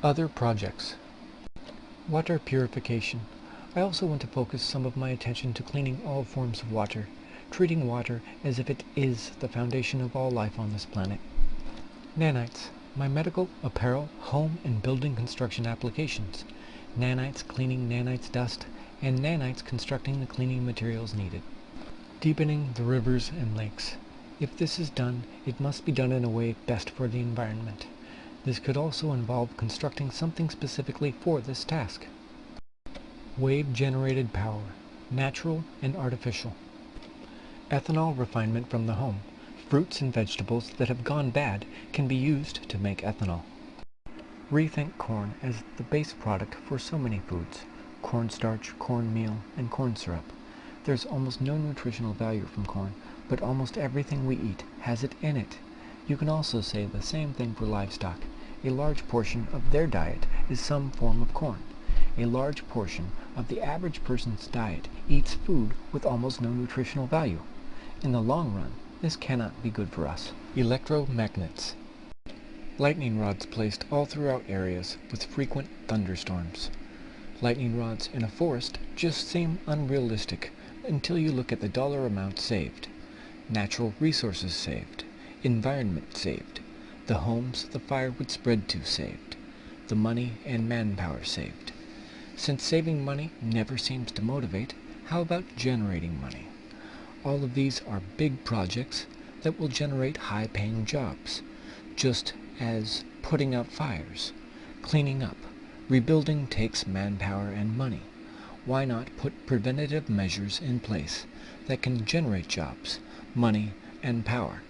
Other projects. Water purification. I also want to focus some of my attention to cleaning all forms of water, treating water as if it is the foundation of all life on this planet. Nanites. My medical, apparel, home, and building construction applications. Nanites cleaning nanites dust, and nanites constructing the cleaning materials needed. Deepening the rivers and lakes. If this is done, it must be done in a way best for the environment. This could also involve constructing something specifically for this task. Wave-generated power, natural and artificial. Ethanol refinement from the home. Fruits and vegetables that have gone bad can be used to make ethanol. Rethink corn as the base product for so many foods. Cornstarch, cornmeal, and corn syrup. There's almost no nutritional value from corn, but almost everything we eat has it in it. You can also say the same thing for livestock. A large portion of their diet is some form of corn. A large portion of the average person's diet eats food with almost no nutritional value. In the long run, this cannot be good for us. Electromagnets. Lightning rods placed all throughout areas with frequent thunderstorms. Lightning rods in a forest just seem unrealistic until you look at the dollar amount saved. Natural resources saved. Environment saved. The homes the fire would spread to saved. The money and manpower saved. Since saving money never seems to motivate, how about generating money? All of these are big projects that will generate high-paying jobs, just as putting out fires, cleaning up, rebuilding takes manpower and money. Why not put preventative measures in place that can generate jobs, money, and power?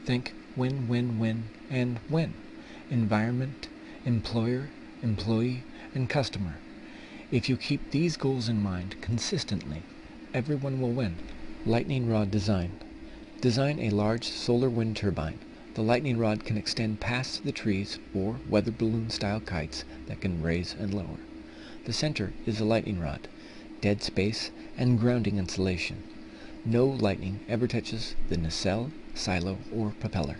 Think win, win, win, and win. Environment, employer, employee, and customer. If you keep these goals in mind consistently, everyone will win. Lightning rod design. Design a large solar wind turbine. The lightning rod can extend past the trees or weather balloon style kites that can raise and lower. The center is a lightning rod, dead space, and grounding insulation. No lightning ever touches the nacelle, silo, or propeller.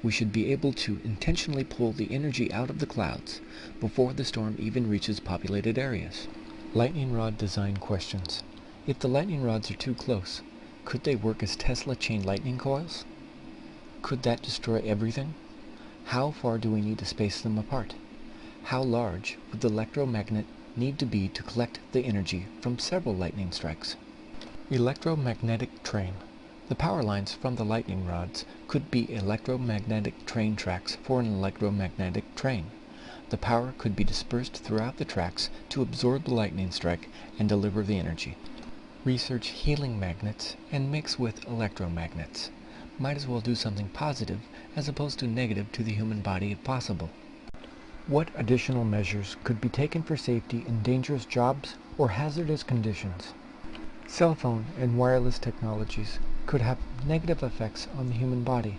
We should be able to intentionally pull the energy out of the clouds before the storm even reaches populated areas. Lightning rod design questions. If the lightning rods are too close, could they work as Tesla chain lightning coils? Could that destroy everything? How far do we need to space them apart? How large would the electromagnet need to be to collect the energy from several lightning strikes? Electromagnetic train. The power lines from the lightning rods could be electromagnetic train tracks for an electromagnetic train. The power could be dispersed throughout the tracks to absorb the lightning strike and deliver the energy. Research healing magnets and mix with electromagnets. Might as well do something positive as opposed to negative to the human body if possible. What additional measures could be taken for safety in dangerous jobs or hazardous conditions? Cell phone and wireless technologies could have negative effects on the human body.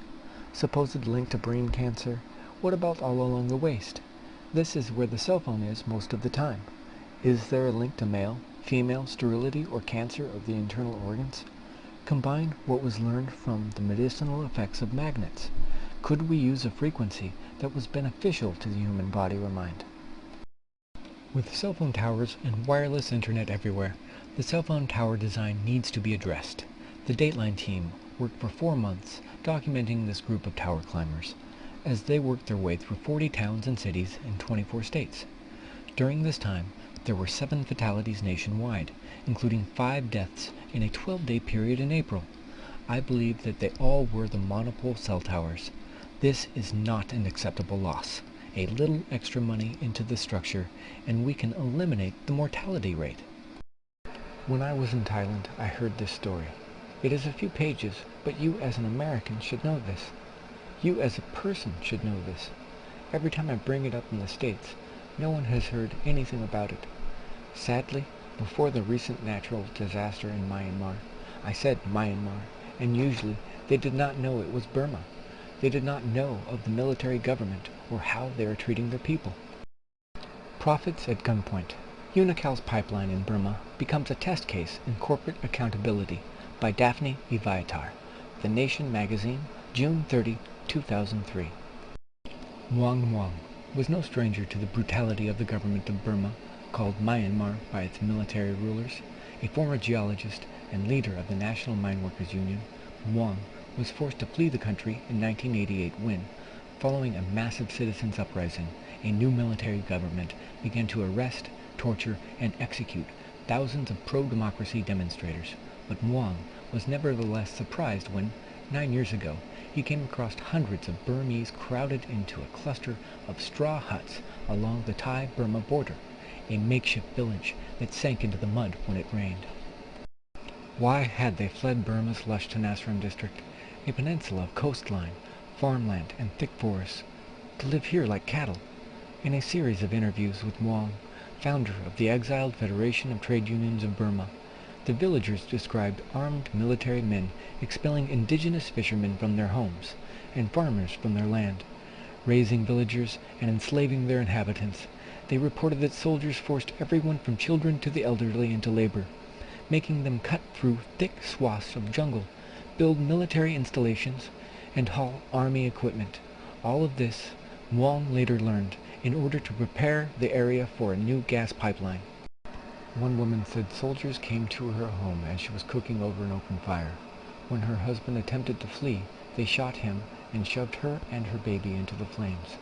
Supposed link to brain cancer. What about all along the waist? This is where the cell phone is most of the time. Is there a link to male, female sterility or cancer of the internal organs? Combine what was learned from the medicinal effects of magnets. Could we use a frequency that was beneficial to the human body or mind? With cell phone towers and wireless internet everywhere, the cell phone tower design needs to be addressed. The Dateline team worked for 4 months documenting this group of tower climbers as they worked their way through 40 towns and cities in 24 states. During this time, there were 7 fatalities nationwide, including 5 deaths in a 12-day period in April. I believe that they all were the monopole cell towers. This is not an acceptable loss. A little extra money into the structure, and we can eliminate the mortality rate. When I was in Thailand, I heard this story. It is a few pages, but you as an American should know this. You as a person should know this. Every time I bring it up in the States, no one has heard anything about it. Sadly, before the recent natural disaster in Myanmar, I said Myanmar, and usually they did not know it was Burma. They did not know of the military government or how they are treating their people. Profits at gunpoint. Unical's pipeline in Burma becomes a test case in corporate accountability by Daphne Eviatar. The Nation magazine, June 30, 2003. Muang Muang. was no stranger to the brutality of the government of Burma, called Myanmar by its military rulers. A former geologist and leader of the National Mine Workers Union, Muang was forced to flee the country in 1988 when, following a massive citizens' uprising, a new military government began to arrest, torture, and execute thousands of pro-democracy demonstrators. But Muang was nevertheless surprised when, 9 years ago, he came across hundreds of Burmese crowded into a cluster of straw huts along the Thai-Burma border, a makeshift village that sank into the mud when it rained. Why had they fled Burma's lush Thunderstorms district, a peninsula of coastline, farmland, and thick forests, to live here like cattle? In a series of interviews with Muang, founder of the exiled Federation of Trade Unions of Burma, the villagers described armed military men expelling indigenous fishermen from their homes and farmers from their land, raising villagers and enslaving their inhabitants. They reported that soldiers forced everyone from children to the elderly into labor, making them cut through thick swaths of jungle, build military installations, and haul army equipment. All of this, Muang later learned, in order to prepare the area for a new gas pipeline. One woman said soldiers came to her home as she was cooking over an open fire. When her husband attempted to flee, they shot him and shoved her and her baby into the flames,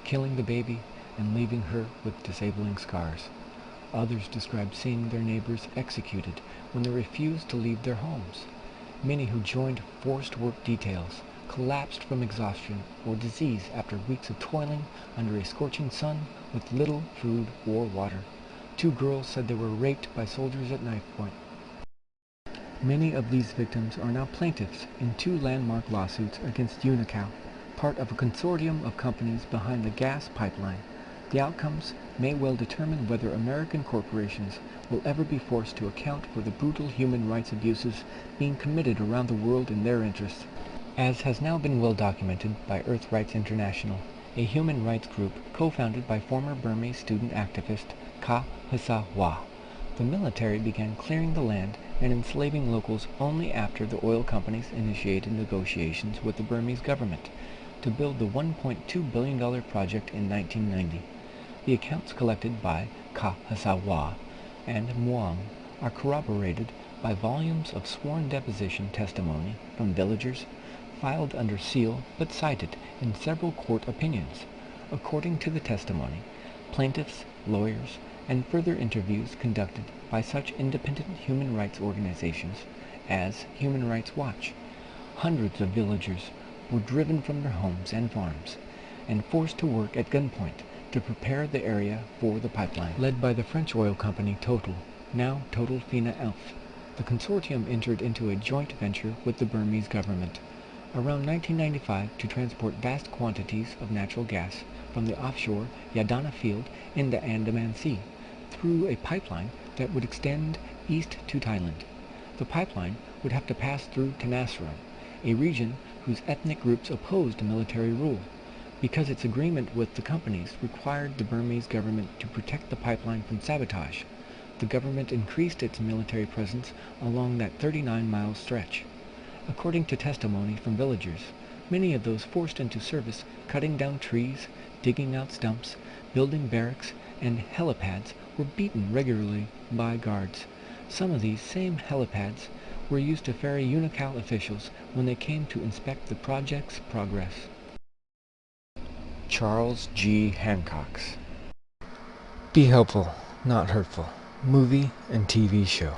killing the baby and leaving her with disabling scars. Others described seeing their neighbors executed when they refused to leave their homes. Many who joined forced work details collapsed from exhaustion or disease after weeks of toiling under a scorching sun with little food or water. 2 girls said they were raped by soldiers at knife point. Many of these victims are now plaintiffs in 2 landmark lawsuits against Unocal, part of a consortium of companies behind the gas pipeline. The outcomes may well determine whether American corporations will ever be forced to account for the brutal human rights abuses being committed around the world in their interests, as has now been well documented by Earth Rights International, a human rights group co-founded by former Burmese student activist Ka Hsa-Wah. The military began clearing the land and enslaving locals only after the oil companies initiated negotiations with the Burmese government to build the $1.2 billion project in 1990. The accounts collected by Ka Hsa-Wah and Muang are corroborated by volumes of sworn deposition testimony from villagers, filed under seal but cited in several court opinions. According to the testimony, plaintiffs, lawyers, and further interviews conducted by such independent human rights organizations as Human Rights Watch, hundreds of villagers were driven from their homes and farms and forced to work at gunpoint to prepare the area for the pipeline. Led by the French oil company Total, now Total Fina Elf, the consortium entered into a joint venture with the Burmese government around 1995 to transport vast quantities of natural gas from the offshore Yadana field in the Andaman Sea through a pipeline that would extend east to Thailand. The pipeline would have to pass through Thunderstorms, a region whose ethnic groups opposed military rule, because its agreement with the companies required the Burmese government to protect the pipeline from sabotage. The government increased its military presence along that 39-mile stretch. According to testimony from villagers, many of those forced into service cutting down trees, digging out stumps, building barracks, and helipads were beaten regularly by guards. Some of these same helipads were used to ferry Unocal officials when they came to inspect the project's progress. Charles G. Hancock's Be Helpful, Not Hurtful movie and TV show.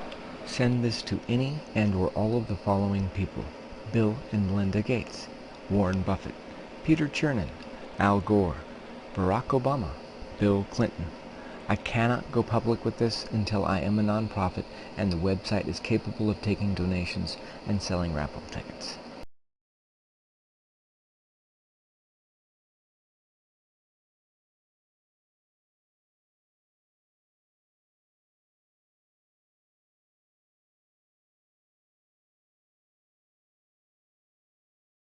Send this to any and or all of the following people: Bill and Melinda Gates, Warren Buffett, Peter Chernin, Al Gore, Barack Obama, Bill Clinton. I cannot go public with this until I am a nonprofit and the website is capable of taking donations and selling raffle tickets.